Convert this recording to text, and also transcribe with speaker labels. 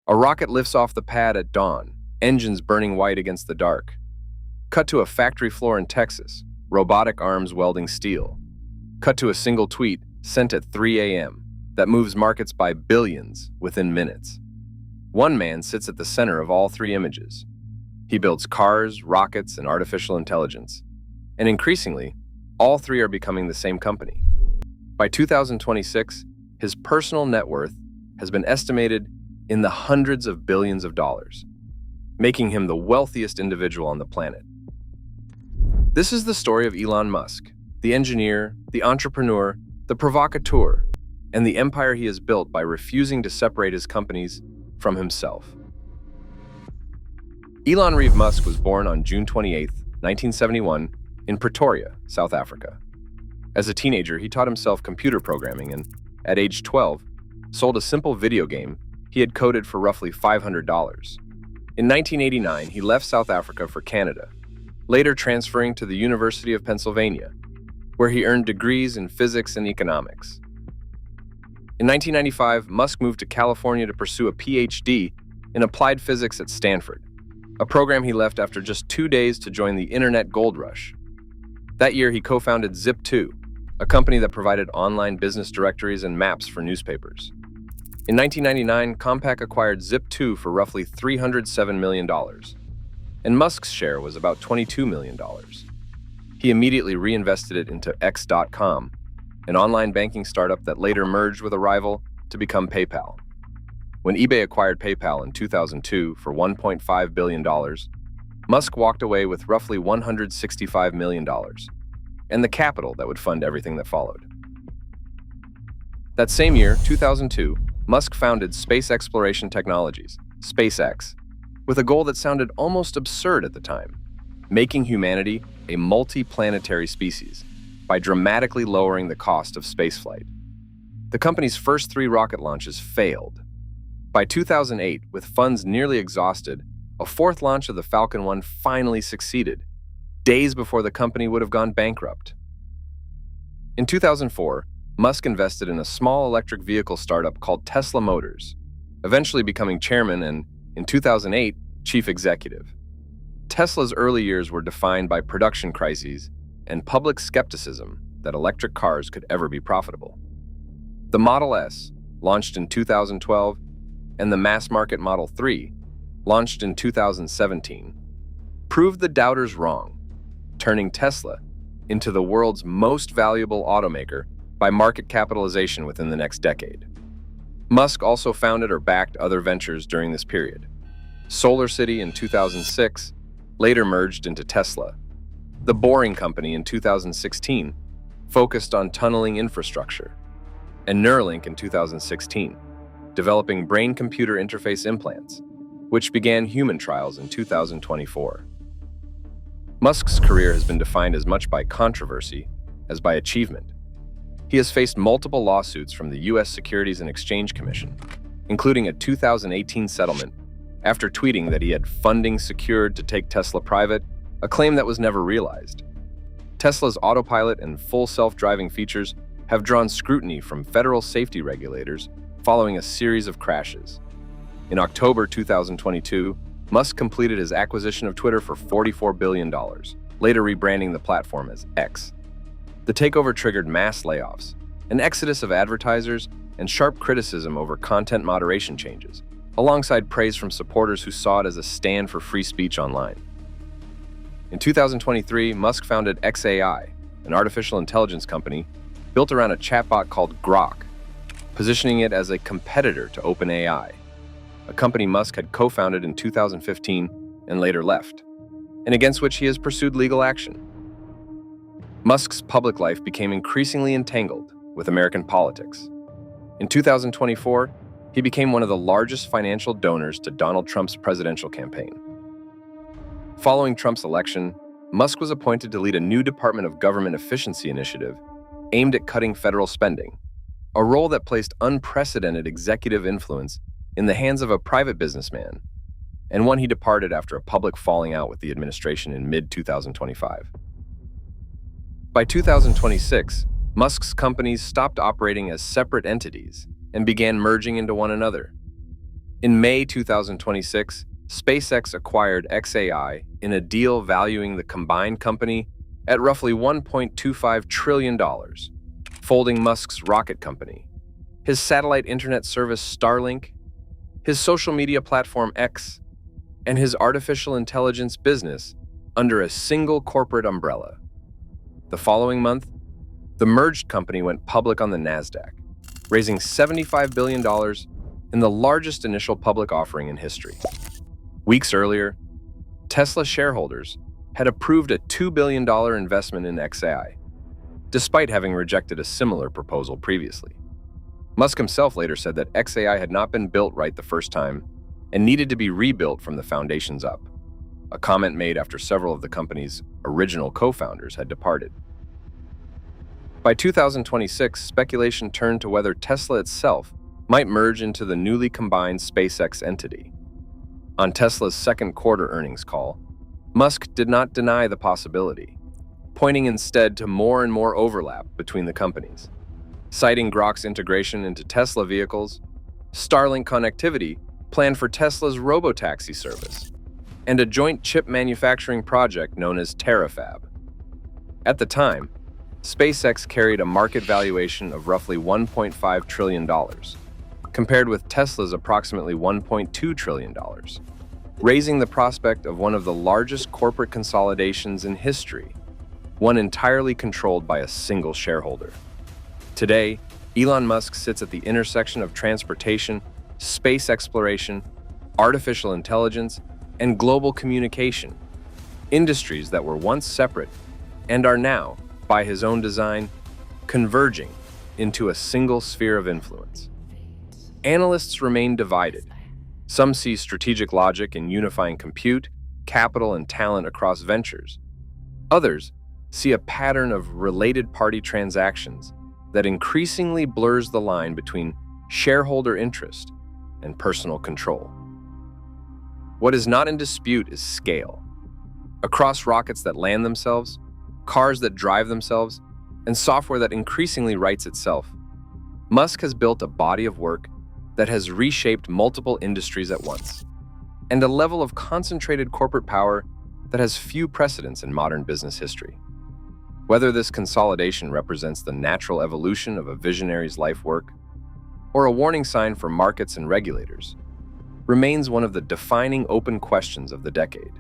Speaker 1: A rocket lifts off the pad at dawn, engines burning white against the dark. Cut to a factory floor in Texas, robotic arms welding steel. Cut to a single tweet sent at 3 a.m. that moves markets by billions within minutes. One man sits at the center of all three images. He builds cars, rockets, and artificial intelligence. And increasingly, all three are becoming the same company. By 2026, his personal net worth has been estimated in the hundreds of billions of dollars, making him the wealthiest individual on the planet. This is the story of Elon Musk, the engineer, the entrepreneur, the provocateur, and the empire he has built by refusing to separate his companies from himself. Elon Reeve Musk was born on June 28, 1971, in Pretoria, South Africa. As a teenager, he taught himself computer programming and, at age 12, sold a simple video game he had coded for roughly $500. In 1989, he left South Africa for Canada, later transferring to the University of Pennsylvania, where he earned degrees in physics and economics. In 1995, Musk moved to California to pursue a PhD in applied physics at Stanford, a program he left after just 2 days to join the internet gold rush. That year, he co-founded Zip2, a company that provided online business directories and maps for newspapers. In 1999, Compaq acquired Zip2 for roughly $307 million, and Musk's share was about $22 million. He immediately reinvested it into X.com, an online banking startup that later merged with a rival to become PayPal. When eBay acquired PayPal in 2002 for $1.5 billion, Musk walked away with roughly $165 million, and the capital that would fund everything that followed. That same year, 2002, Musk founded Space Exploration Technologies, SpaceX, with a goal that sounded almost absurd at the time: making humanity a multi-planetary species by dramatically lowering the cost of spaceflight. The company's first 3 rocket launches failed. By 2008, with funds nearly exhausted, a 4th launch of the Falcon 1 finally succeeded, days before the company would have gone bankrupt. In 2004, Musk invested in a small electric vehicle startup called Tesla Motors, eventually becoming chairman and, in 2008, chief executive. Tesla's early years were defined by production crises and public skepticism that electric cars could ever be profitable. The Model S, launched in 2012, and the mass-market Model 3, launched in 2017, proved the doubters wrong, turning Tesla into the world's most valuable automaker by market capitalization within the next decade. Musk also founded or backed other ventures during this period. SolarCity in 2006 later merged into Tesla. The Boring Company in 2016 focused on tunneling infrastructure, and Neuralink in 2016, developing brain-computer interface implants, which began human trials in 2024. Musk's career has been defined as much by controversy as by achievement. He has faced multiple lawsuits from the U.S. Securities and Exchange Commission, including a 2018 settlement after tweeting that he had funding secured to take Tesla private, a claim that was never realized. Tesla's autopilot and full self-driving features have drawn scrutiny from federal safety regulators following a series of crashes. In October 2022, Musk completed his acquisition of Twitter for $44 billion, later rebranding the platform as X. The takeover triggered mass layoffs, an exodus of advertisers, and sharp criticism over content moderation changes, alongside praise from supporters who saw it as a stand for free speech online. In 2023, Musk founded xAI, an artificial intelligence company built around a chatbot called Grok, positioning it as a competitor to OpenAI, a company Musk had co-founded in 2015 and later left, and against which he has pursued legal action. Musk's public life became increasingly entangled with American politics. In 2024, he became one of the largest financial donors to Donald Trump's presidential campaign. Following Trump's election, Musk was appointed to lead a new Department of Government Efficiency initiative aimed at cutting federal spending, a role that placed unprecedented executive influence in the hands of a private businessman, and one he departed after a public falling out with the administration in mid-2025. By 2026, Musk's companies stopped operating as separate entities and began merging into one another. In May 2026, SpaceX acquired xAI in a deal valuing the combined company at roughly $1.25 trillion, folding Musk's rocket company, his satellite internet service Starlink, his social media platform X, and his artificial intelligence business under a single corporate umbrella. The following month, the merged company went public on the Nasdaq, raising $75 billion in the largest initial public offering in history. Weeks earlier, Tesla shareholders had approved a $2 billion investment in xAI, despite having rejected a similar proposal previously. Musk himself later said that xAI had not been built right the first time and needed to be rebuilt from the foundations up, a comment made after several of the company's original co-founders had departed. By 2026, speculation turned to whether Tesla itself might merge into the newly combined SpaceX entity. On Tesla's second quarter earnings call, Musk did not deny the possibility, pointing instead to more and more overlap between the companies. Citing Grok's integration into Tesla vehicles, Starlink connectivity planned for Tesla's robotaxi service, and a joint chip manufacturing project known as Terafab. At the time, SpaceX carried a market valuation of roughly $1.5 trillion, compared with Tesla's approximately $1.2 trillion, raising the prospect of one of the largest corporate consolidations in history, one entirely controlled by a single shareholder. Today, Elon Musk sits at the intersection of transportation, space exploration, artificial intelligence, and global communication, industries that were once separate and are now, by his own design, converging into a single sphere of influence. Analysts remain divided. Some see strategic logic in unifying compute, capital, and talent across ventures. Others see a pattern of related party transactions that increasingly blurs the line between shareholder interest and personal control. What is not in dispute is scale. Across rockets that land themselves, cars that drive themselves, and software that increasingly writes itself, Musk has built a body of work that has reshaped multiple industries at once, and a level of concentrated corporate power that has few precedents in modern business history. Whether this consolidation represents the natural evolution of a visionary's life work, or a warning sign for markets and regulators, remains one of the defining open questions of the decade.